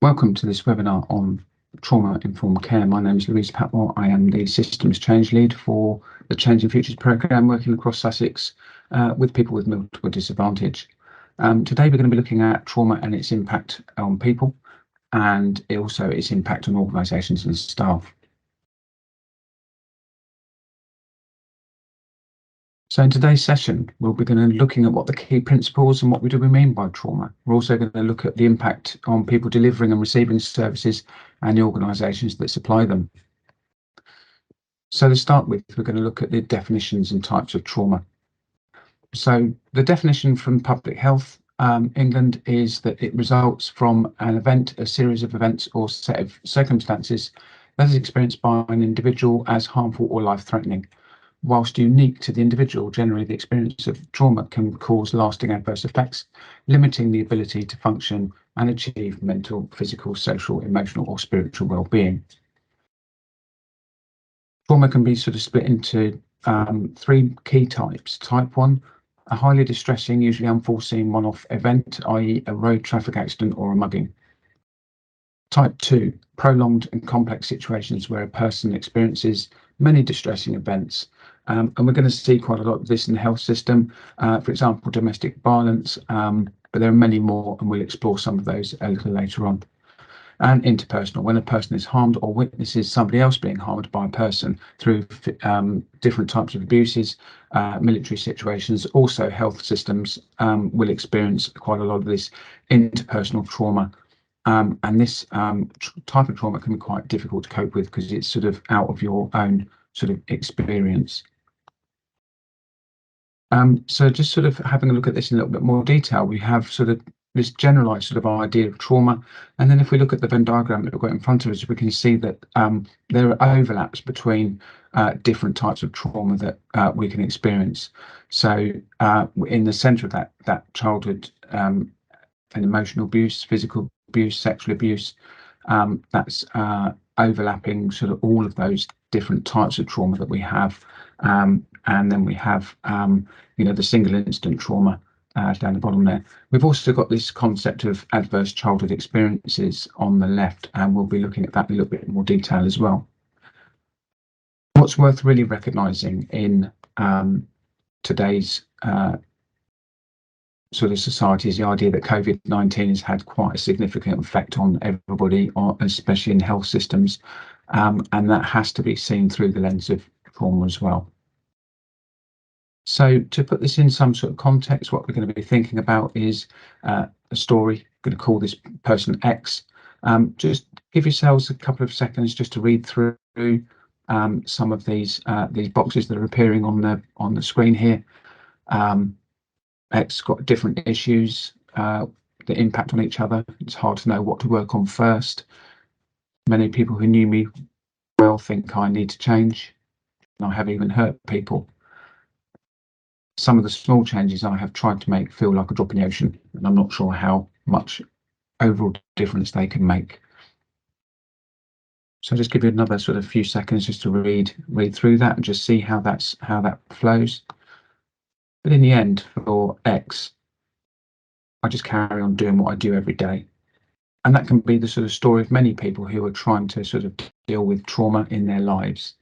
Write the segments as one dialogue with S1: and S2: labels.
S1: Welcome to this webinar on trauma-informed care. My name is Louise Patmore. I am the Systems Change Lead for the Change in Futures programme, working across Sussex with people with multiple disadvantage. Today we're going to be looking at trauma and its impact on people, and also its impact on organisations and staff. So in today's session, we'll be going to looking at what the key principles and what do we mean by trauma. We're also going to look at the impact on people delivering and receiving services and the organisations that supply them. So to start with, we're going to look at the definitions and types of trauma. So the definition from Public Health England is that it results from an event, a series of events or set of circumstances that is experienced by an individual as harmful or life-threatening. Whilst unique to the individual, generally the experience of trauma can cause lasting adverse effects, limiting the ability to function and achieve mental, physical, social, emotional or spiritual well-being. Trauma can be sort of split into three key types. Type 1, a highly distressing, usually unforeseen one-off event, i.e. a road traffic accident or a mugging. Type 2, prolonged and complex situations where a person experiences many distressing events. And we're going to see quite a lot of this in the health system, for example, domestic violence, but there are many more, and we'll explore some of those a little later on. And interpersonal, when a person is harmed or witnesses somebody else being harmed by a person through different types of abuses, military situations. Also health systems will experience quite a lot of this interpersonal trauma. And this type of trauma can be quite difficult to cope with because it's sort of out of your own sort of experience. So just sort of having a look at this in a little bit more detail, we have sort of this generalized sort of idea of trauma. And then if we look at the Venn diagram that we've got in front of us, we can see that there are overlaps between different types of trauma that we can experience. So in the center of that childhood and emotional abuse, physical abuse, sexual abuse, that's overlapping sort of all of those different types of trauma that we have. And then we have, the single incident trauma down the bottom there. We've also got this concept of adverse childhood experiences on the left, and we'll be looking at that in a little bit more detail as well. What's worth really recognising in today's sort of society is the idea that COVID-19 has had quite a significant effect on everybody, especially in health systems, and that has to be seen through the lens of trauma as well. So to put this in some sort of context, what we're going to be thinking about is a story. I'm going to call this person X. Just give yourselves a couple of seconds just to read through some of these boxes that are appearing on the screen here. X got different issues that impact on each other. It's hard to know what to work on first. Many people who knew me well think I need to change, and I have even hurt people. Some of the small changes I have tried to make feel like a drop in the ocean, and I'm not sure how much overall difference they can make. So I'll just give you another sort of few seconds just to read through that and just see how that flows. But in the end, for X, I just carry on doing what I do every day. And that can be the sort of story of many people who are trying to sort of deal with trauma in their lives.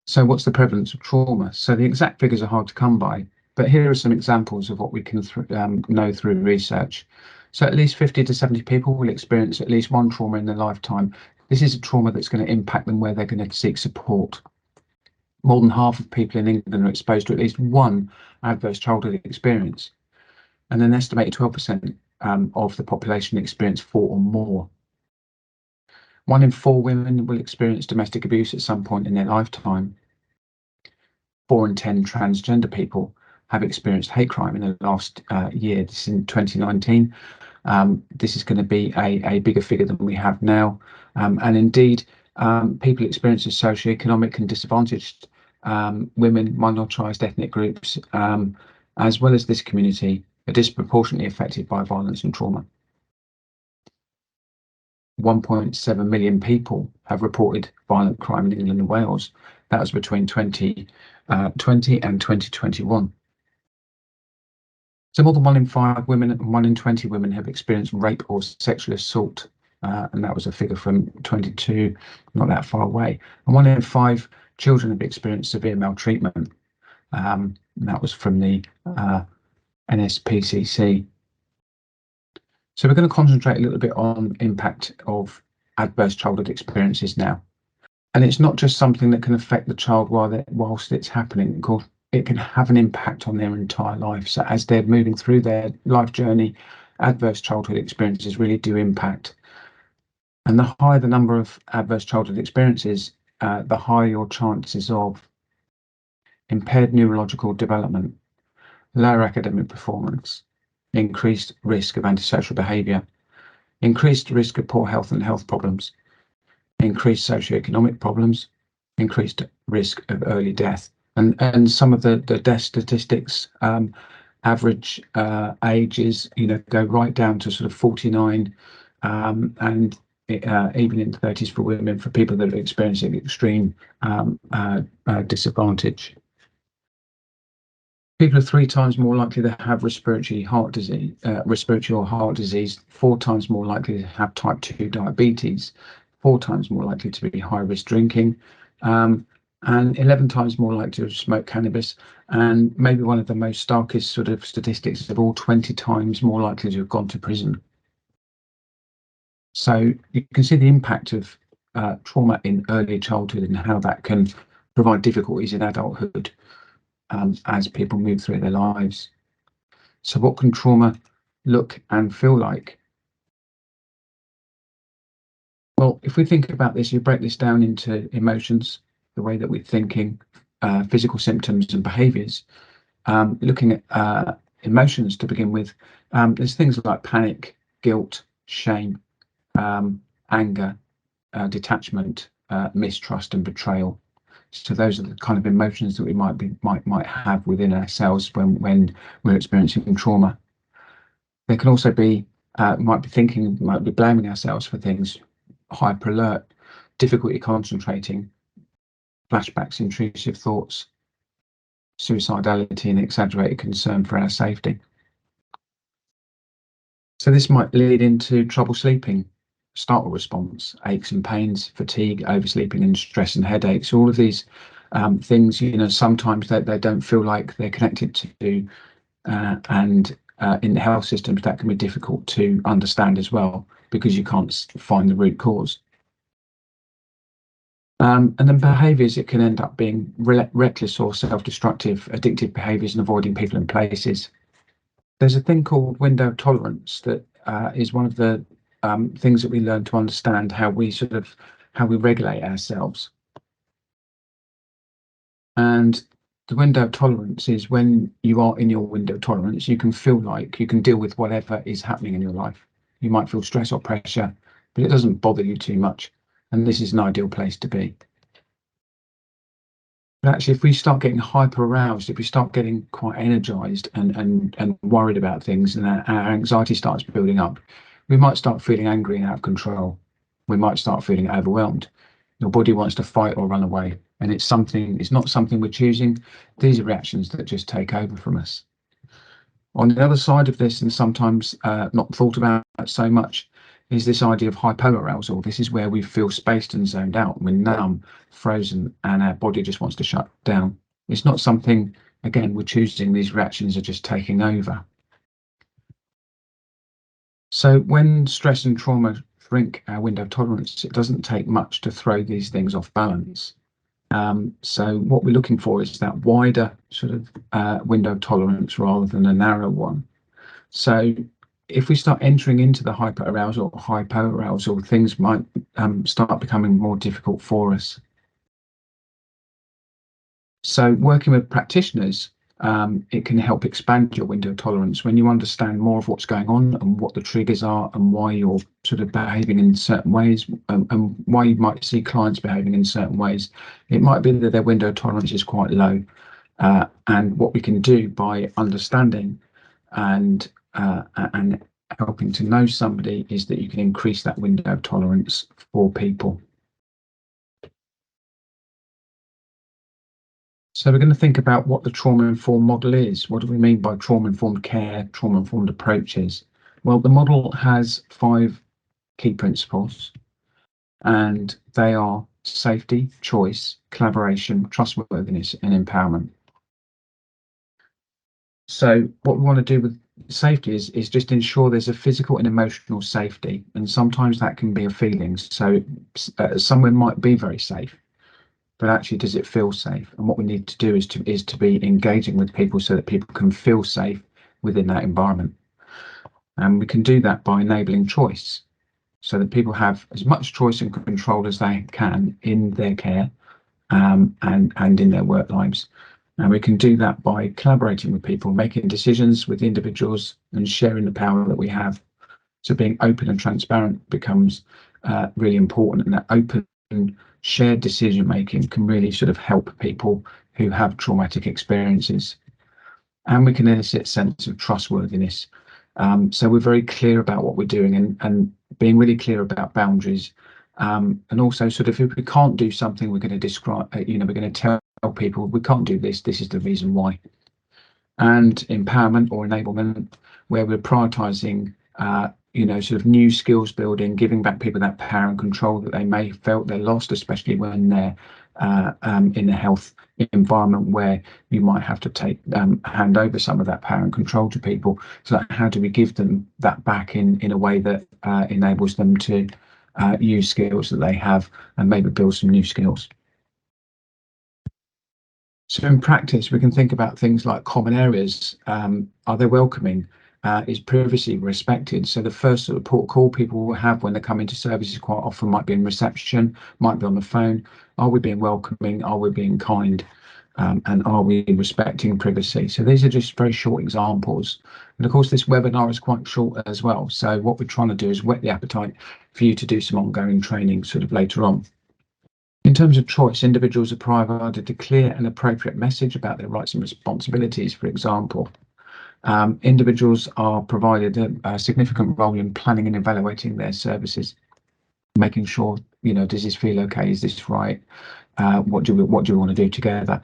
S1: So what's the prevalence of trauma? So the exact figures are hard to come by, but here are some examples of what we can know through research. So at least 50 to 70 people will experience at least one trauma in their lifetime. This is a trauma that's going to impact them where they're going to seek support. More than half of people in England are exposed to at least one adverse childhood experience, and an estimated 12% of the population experience 4 or more. 1 in 4 women will experience domestic abuse at some point in their lifetime. 4 in 10 transgender people have experienced hate crime in the last year. This is in 2019. This is going to be a bigger figure than we have now. And indeed, people experiencing socioeconomic and disadvantaged women, minoritized ethnic groups, as well as this community, are disproportionately affected by violence and trauma. 1.7 million people have reported violent crime in England and Wales. That was between 2020 and 2021. So more than 1 in 5 women and 1 in 20 women have experienced rape or sexual assault. And that was a figure from 22, not that far away. And 1 in 5 children have experienced severe maltreatment. And that was from the NSPCC. So we're going to concentrate a little bit on impact of adverse childhood experiences now. And it's not just something that can affect the child whilst it's happening. Of course, it can have an impact on their entire life. So as they're moving through their life journey, adverse childhood experiences really do impact. And the higher the number of adverse childhood experiences, the higher your chances of impaired neurological development, lower academic performance, increased risk of antisocial behaviour, increased risk of poor health and health problems, increased socioeconomic problems, increased risk of early death. And some of the death statistics, average ages, go right down to sort of 49, and even in the 30s for women, for people that are experiencing extreme disadvantage. People are 3 times more likely to have respiratory or heart disease, 4 times more likely to have type 2 diabetes, 4 times more likely to be high risk drinking, and 11 times more likely to smoke cannabis, and maybe one of the most starkest sort of statistics of all, 20 times more likely to have gone to prison. So you can see the impact of trauma in early childhood and how that can provide difficulties in adulthood as people move through their lives. So what can trauma look and feel like? Well, if we think about this, you break this down into emotions, the way that we're thinking, physical symptoms and behaviours. Looking at emotions to begin with, there's things like panic, guilt, shame, anger, detachment, mistrust and betrayal. So those are the kind of emotions that we might have within ourselves when we're experiencing trauma. There can also be might be blaming ourselves for things, hyper alert, difficulty concentrating, flashbacks, intrusive thoughts, suicidality and exaggerated concern for our safety. So this might lead into trouble sleeping, startle response, aches and pains, fatigue, oversleeping and stress and headaches. All of these things, sometimes they don't feel like they're connected to, and in the health systems that can be difficult to understand as well, because you can't find the root cause. And then behaviours, it can end up being reckless or self-destructive, addictive behaviours and avoiding people and places. There's a thing called window tolerance that is one of the things that we learn to understand how we regulate ourselves. And the window of tolerance is when you are in your window of tolerance, you can feel like you can deal with whatever is happening in your life. You might feel stress or pressure, but it doesn't bother you too much. And this is an ideal place to be. But actually, if we start getting hyper aroused, if we start getting quite energized and worried about things, and our anxiety starts building up, we might start feeling angry and out of control. We might start feeling overwhelmed. Your body wants to fight or run away, and it's not something we're choosing. These are reactions that just take over from us. On the other side of this, and sometimes not thought about so much, is this idea of hypoarousal. This is where we feel spaced and zoned out. We're numb, frozen, and our body just wants to shut down. It's not something, again, we're choosing. These reactions are just taking over. So when stress and trauma shrink our window of tolerance, it doesn't take much to throw these things off balance. So what we're looking for is that wider sort of window of tolerance rather than a narrow one. So if we start entering into the hyperarousal or hypoarousal, things might start becoming more difficult for us. So working with practitioners, it can help expand your window of tolerance when you understand more of what's going on and what the triggers are and why you're sort of behaving in certain ways, and why you might see clients behaving in certain ways. It might be that their window of tolerance is quite low, and what we can do by understanding and helping to know somebody is that you can increase that window of tolerance for people. So we're going to think about what the trauma-informed model is. What do we mean by trauma-informed care, trauma-informed approaches? Well, the model has 5 key principles, and they are safety, choice, collaboration, trustworthiness, and empowerment. So what we want to do with safety is just ensure there's a physical and emotional safety, and sometimes that can be a feeling. So somewhere might be very safe, but actually, does it feel safe? And what we need to do is to be engaging with people so that people can feel safe within that environment. And we can do that by enabling choice, so that people have as much choice and control as they can in their care, and in their work lives. And we can do that by collaborating with people, making decisions with individuals, and sharing the power that we have. So being open and transparent becomes really important, and that open shared decision making can really sort of help people who have traumatic experiences. And we can elicit a sense of trustworthiness. So we're very clear about what we're doing, and being really clear about boundaries. And also, sort of, if we can't do something, we're going to describe, we're going to tell people we can't do this. This is the reason why. And empowerment or enablement, where we're prioritizing, sort of new skills building, giving back people that power and control that they may felt they lost, especially when they're in a health environment where you might have to hand over some of that power and control to people. So how do we give them that back in a way that enables them to use skills that they have and maybe build some new skills? So in practice, we can think about things like common areas. Are they welcoming? Is privacy respected? So the first sort of port call people will have when they come into services quite often might be in reception, might be on the phone. Are we being welcoming? Are we being kind? And are we respecting privacy? So these are just very short examples. And of course, this webinar is quite short as well. So what we're trying to do is whet the appetite for you to do some ongoing training sort of later on. In terms of choice, individuals are provided a clear and appropriate message about their rights and responsibilities. For example, individuals are provided a significant role in planning and evaluating their services, making sure, does this feel okay? Is this right? What do we want to do together?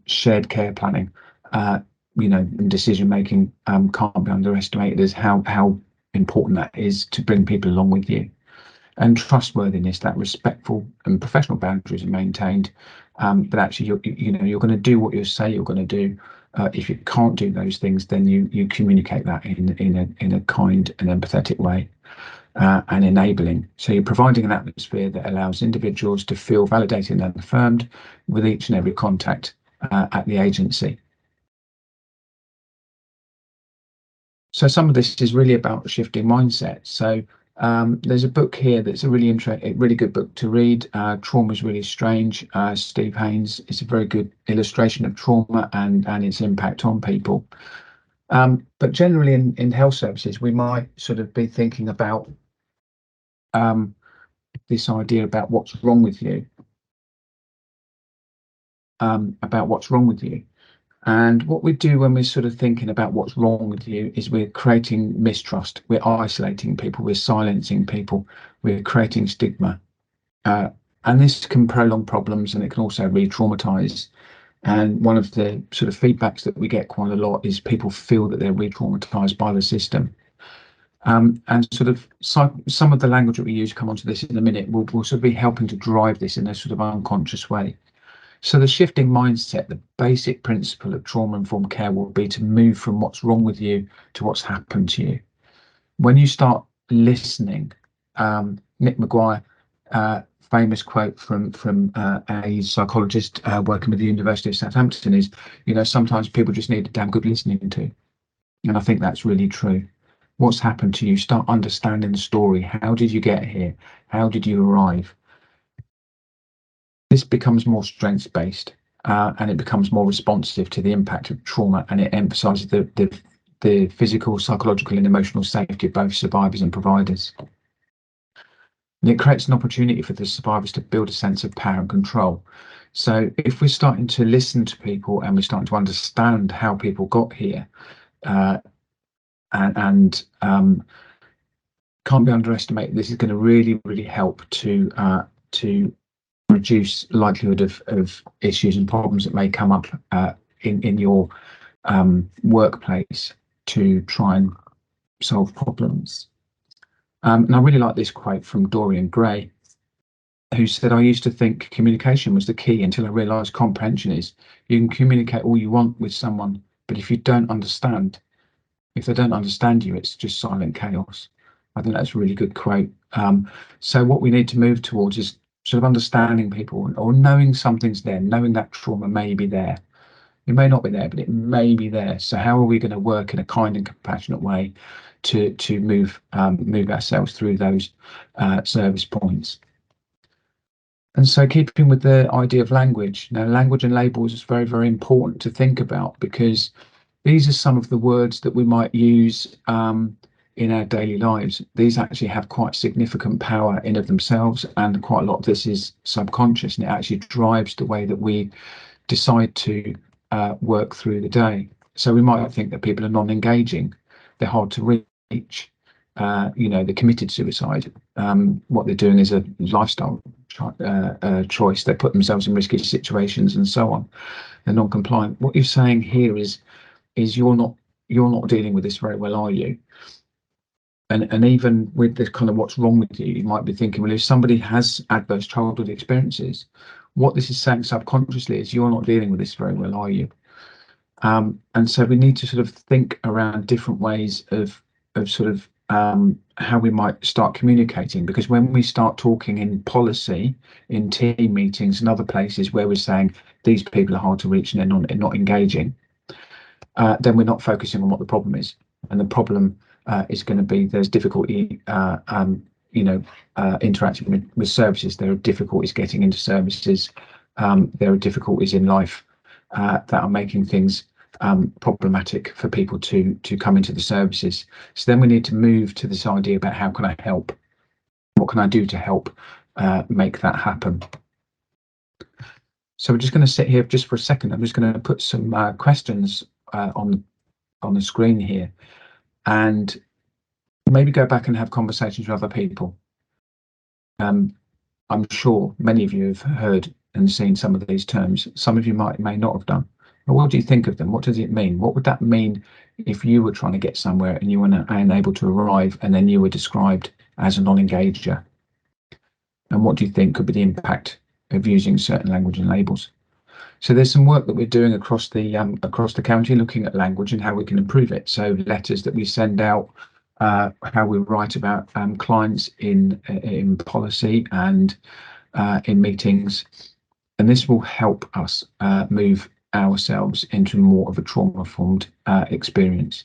S1: Shared care planning, and decision making can't be underestimated as how important that is to bring people along with you. And trustworthiness, that respectful and professional boundaries are maintained, but actually you're going to do what you say you're going to do. If you can't do those things, then you communicate that in a kind and empathetic way, and enabling. So you're providing an atmosphere that allows individuals to feel validated and affirmed with each and every contact at the agency. So some of this is really about shifting mindset. So there's a book here that's a really good book to read. Trauma is Really Strange. Steve Haynes. It's a very good illustration of trauma and its impact on people. But generally in health services, we might sort of be thinking about this idea about what's wrong with you, And what we do when we're sort of thinking about what's wrong with you is we're creating mistrust, we're isolating people, we're silencing people, we're creating stigma. And this can prolong problems, and it can also re-traumatize. And one of the sort of feedbacks that we get quite a lot is people feel that they're re-traumatized by the system. And sort of some of the language that we use, come onto this in a minute, will sort of be helping to drive this in a sort of unconscious way. So the shifting mindset, the basic principle of trauma-informed care will be to move from what's wrong with you to what's happened to you. When you start listening, Nick Maguire, famous quote from a psychologist working with the University of Southampton is, sometimes people just need a damn good listening to. And I think that's really true. What's happened to you? Start understanding the story. How did you get here? How did you arrive? This becomes more strengths-based, and it becomes more responsive to the impact of trauma, and it emphasises the physical, psychological and emotional safety of both survivors and providers. And it creates an opportunity for the survivors to build a sense of power and control. So if we're starting to listen to people and we're starting to understand how people got here, and can't be underestimated, this is going to really, really help to reduce likelihood of issues and problems that may come up in your workplace to try and solve problems. And I really like this quote from Dorian Gray, who said, "I used to think communication was the key until I realised comprehension is. You can communicate all you want with someone, but if they don't understand you, it's just silent chaos." I think that's a really good quote. So what we need to move towards is sort of understanding people, or knowing something's there, knowing that trauma may be there. It may not be there, but it may be there. So how are we going to work in a kind and compassionate way to move ourselves through those service points? And so keeping with the idea of language, now language and labels is very, very important to think about, because these are some of the words that we might use in our daily lives. These actually have quite significant power in of themselves, and quite a lot of this is subconscious, and it actually drives the way that we decide to work through the day. So we might think that people are non-engaging, they're hard to reach, they're committed suicide. What they're doing is a lifestyle choice. They put themselves in risky situations and so on. They're non-compliant. What you're saying here is you're not dealing with this very well, are you? And even with this kind of what's wrong with you might be thinking, well, if somebody has adverse childhood experiences, what this is saying subconsciously is you're not dealing with this very well, are you? And so we need to sort of think around different ways of sort of how we might start communicating, because when we start talking in policy, in team meetings and other places where we're saying these people are hard to reach and they're not engaging, then we're not focusing on what the problem is. And the problem is going to be there's difficulty interacting with services. There are difficulties getting into services. There are difficulties in life that are making things problematic for people to come into the services. So then we need to move to this idea about how can I help? What can I do to help make that happen? So we're just going to sit here just for a second. I'm just going to put some questions on the screen here, and maybe go back and have conversations with other people. I'm sure many of you have heard and seen some of these terms. Some of you may not have done. But what do you think of them? What does it mean? What would that mean if you were trying to get somewhere and you were unable to arrive, and then you were described as a non-engager? And what do you think could be the impact of using certain language and labels? So there's some work that we're doing across the county, looking at language and how we can improve it. So letters that we send out, how we write about clients in policy and in meetings, and this will help us move ourselves into more of a trauma-informed experience.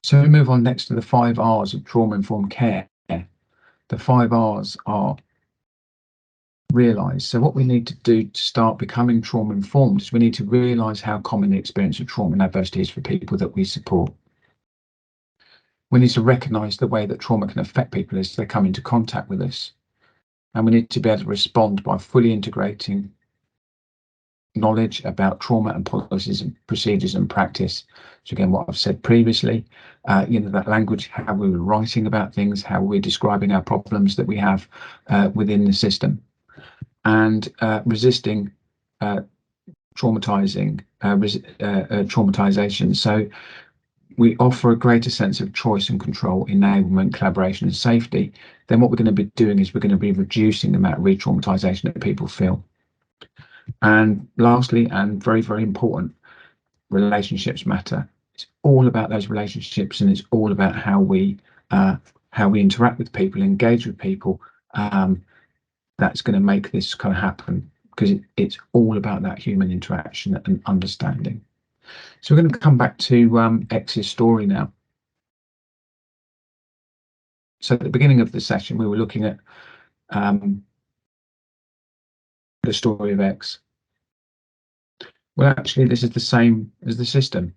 S1: So we move on next to the 5 R's of trauma-informed care. The 5 R's are realise. So what we need to do to start becoming trauma-informed is we need to realise how common the experience of trauma and adversity is for people that we support. We need to recognise the way that trauma can affect people as they come into contact with us. And we need to be able to respond by fully integrating knowledge about trauma and policies and procedures and practice. So again, what I've said previously, that language, how we were writing about things, how we're describing our problems that we have within the system, and resisting traumatization. So we offer a greater sense of choice and control, enablement, collaboration and safety. Then what we're going to be doing is we're going to be reducing the amount of re-traumatization that people feel. And lastly, and very, very important, relationships matter. It's all about those relationships, and it's all about how we interact with people, engage with people. That's going to make this kind of happen, because it's all about that human interaction and understanding. So we're going to come back to X's story now. So at the beginning of the session, we were looking at the story of X. Well, actually, this is the same as the system.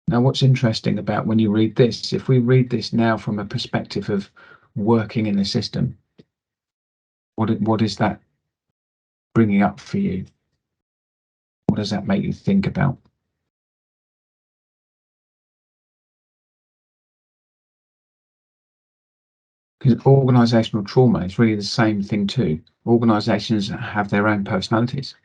S1: Now, what's interesting about when you read this, if we read this now from a perspective of working in the system, what is that bringing up for you? What does that make you think about? Because organisational trauma is really the same thing too. Organisations have their own personalities.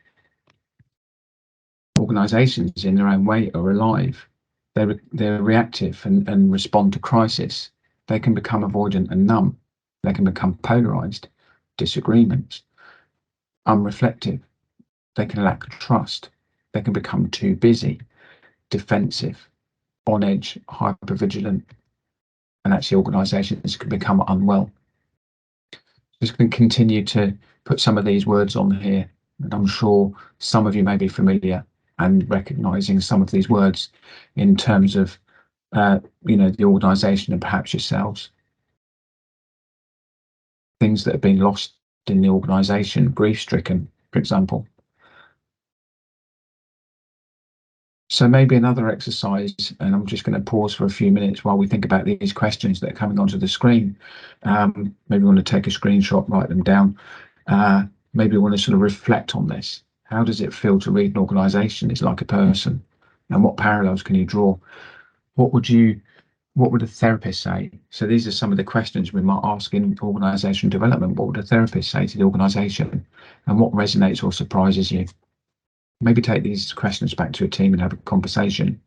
S1: Organisations in their own way are alive. They're reactive and respond to crisis. They can become avoidant and numb. They can become polarised, disagreements, unreflective. They can lack trust. They can become too busy, defensive, on edge, hypervigilant, and actually organisations can become unwell. Just going to continue to put some of these words on here, and I'm sure some of you may be familiar and recognising some of these words in terms of the organisation and perhaps yourselves. Things that have been lost in the organisation, grief-stricken, for example. So maybe another exercise, and I'm just going to pause for a few minutes while we think about these questions that are coming onto the screen. Maybe we want to take a screenshot, write them down. Maybe we want to sort of reflect on this. How does it feel to read an organisation? It's like a person. And what parallels can you draw? What would a therapist say? So these are some of the questions we might ask in organisation development. What would a therapist say to the organisation? And what resonates or surprises you? Maybe take these questions back to a team and have a conversation.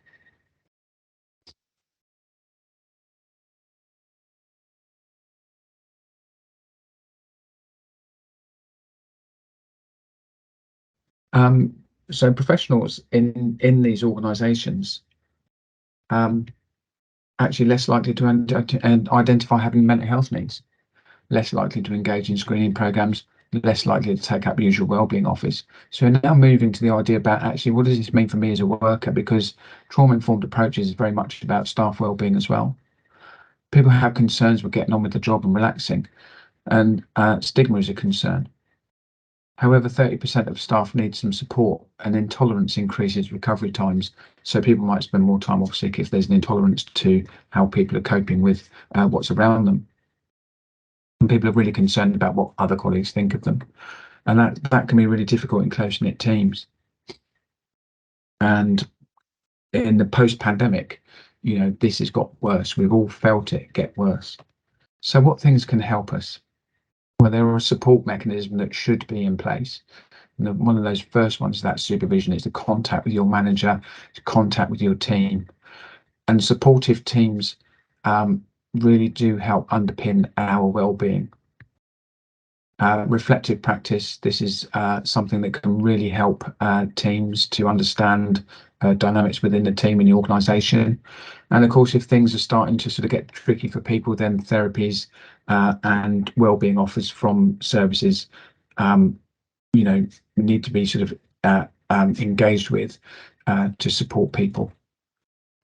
S1: So professionals in these organisations actually less likely to identify having mental health needs, less likely to engage in screening programs, less likely to take up usual wellbeing offers. So we're now moving to the idea about actually what does this mean for me as a worker, because trauma-informed approaches is very much about staff wellbeing as well. People have concerns with getting on with the job and relaxing, and stigma is a concern. However, 30% of staff need some support, and intolerance increases recovery times. So people might spend more time off sick if there's an intolerance to how people are coping with what's around them. And people are really concerned about what other colleagues think of them. And that can be really difficult in close-knit teams. And in the post-pandemic, this has got worse. We've all felt it get worse. So what things can help us? Well, there are a support mechanism that should be in place. And one of those first ones, that supervision, is the contact with your manager, contact with your team. And supportive teams really do help underpin our well-being. Reflective practice, this is something that can really help teams to understand dynamics within the team and the organisation. And of course, if things are starting to sort of get tricky for people, then therapies and wellbeing offers from services need to be sort of engaged with to support people.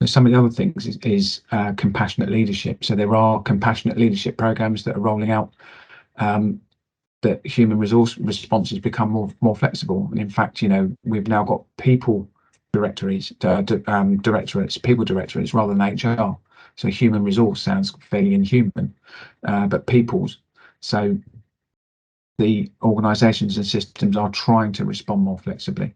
S1: Some of the other things is compassionate leadership. So there are compassionate leadership programs that are rolling out that human resource responses become more flexible. And in fact, we've now got people directorates, people directorates rather than HR. So human resource sounds fairly inhuman, but people's. So the organisations and systems are trying to respond more flexibly.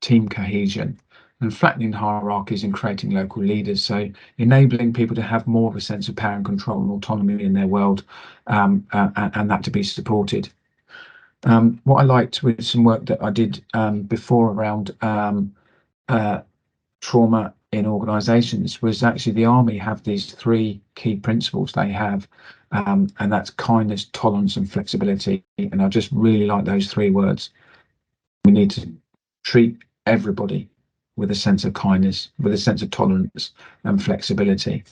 S1: Team cohesion and flattening hierarchies and creating local leaders. So enabling people to have more of a sense of power and control and autonomy in their world, and that to be supported. What I liked with some work that I did before around trauma in organisations was actually the Army have these 3 key principles they have, and that's kindness, tolerance and flexibility. And I just really like those 3 words. We need to treat everybody with a sense of kindness, with a sense of tolerance and flexibility.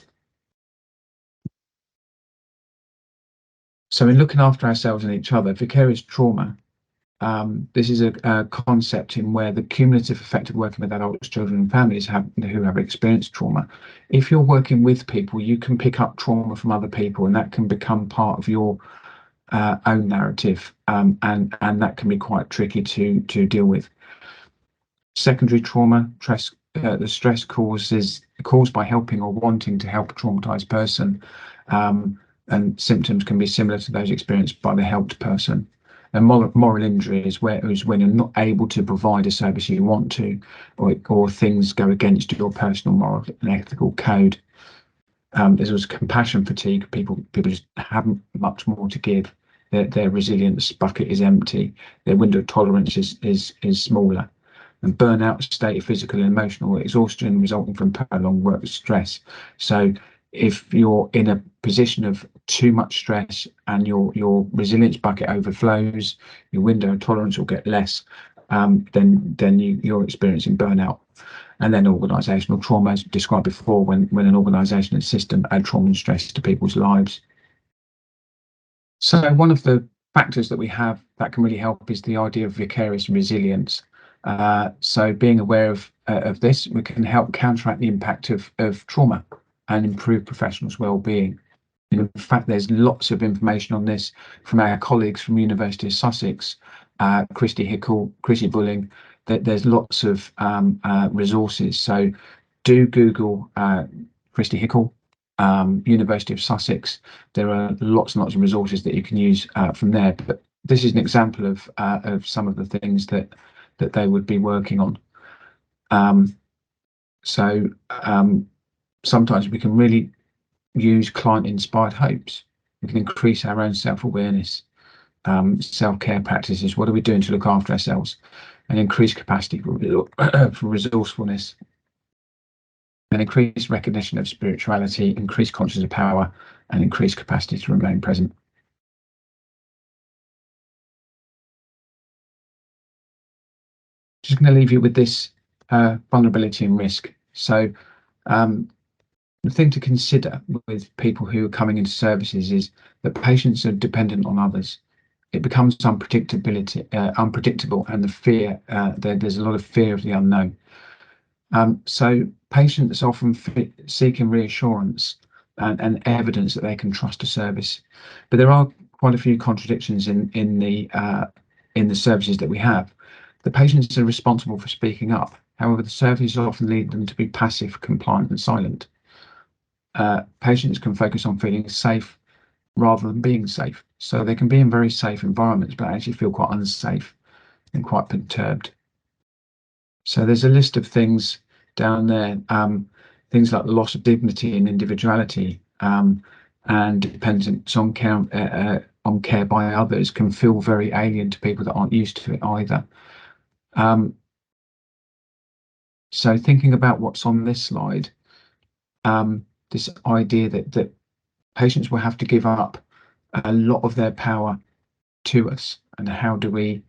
S1: So in looking after ourselves and each other, vicarious trauma, this is a concept in where the cumulative effect of working with adults, children and families who have experienced trauma. If you're working with people, you can pick up trauma from other people, and that can become part of your own narrative, and that can be quite tricky to deal with. Secondary trauma, the stress caused by helping or wanting to help a traumatized person, and symptoms can be similar to those experienced by the helped person. And moral injury is when you're not able to provide a service you want to, or things go against your personal moral and ethical code. There's also compassion fatigue. People just haven't much more to give. Their resilience bucket is empty. Their window of tolerance is smaller. And burnout, state of physical and emotional exhaustion resulting from prolonged work stress. So if you're in a position of too much stress and your resilience bucket overflows, your window of tolerance will get less, then you're experiencing burnout. And then organisational trauma, as described before, when an organisation and system add trauma and stress to people's lives. So one of the factors that we have that can really help is the idea of vicarious resilience. So being aware of this, we can help counteract the impact of trauma and improve professionals' well-being. In fact, there's lots of information on this from our colleagues from University of Sussex, Christy Hickle, Chrissy Bulling. There's lots of resources. So do Google Christy Hickle, University of Sussex. There are lots and lots of resources that you can use from there. But this is an example of some of the things that they would be working on. Sometimes we can really use client-inspired hopes. We can increase our own self-awareness, self-care practices. What are we doing to look after ourselves, and increase capacity for resourcefulness, and increase recognition of spirituality, increase consciousness of power, and increase capacity to remain present. Just going to leave you with this vulnerability and risk. So the thing to consider with people who are coming into services is that patients are dependent on others. It becomes unpredictable, and the fear, there's a lot of fear of the unknown. So patients often seeking reassurance and evidence that they can trust a service, but there are quite a few contradictions in the services that we have. The patients are responsible for speaking up. However, the services often lead them to be passive, compliant, and silent. Patients can focus on feeling safe rather than being safe. So they can be in very safe environments, but actually feel quite unsafe and quite perturbed. So there's a list of things down there, things like the loss of dignity and individuality, and dependence on care by others can feel very alien to people that aren't used to it either. So thinking about what's on this slide, this idea that patients will have to give up a lot of their power to us, and how do we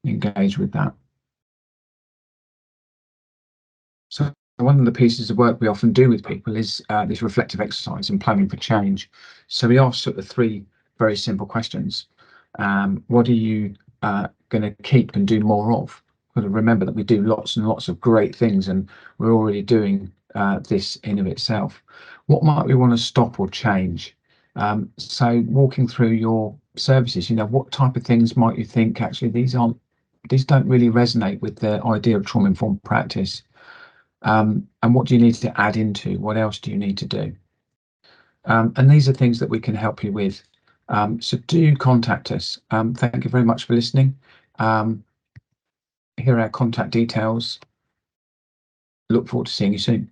S1: engage with that? So one of the pieces of work we often do with people is this reflective exercise and planning for change. So we ask sort of three very simple questions. What are you going to keep and do more of? Got to remember that we do lots and lots of great things, and we're already doing this in of itself. What might we want to stop or change? So walking through your services, what type of things might you think actually these don't really resonate with the idea of trauma-informed practice? And what do you need to add into? What else do you need to do? And these are things that we can help you with. So do contact us. Thank you very much for listening. Here are our contact details. Look forward to seeing you soon.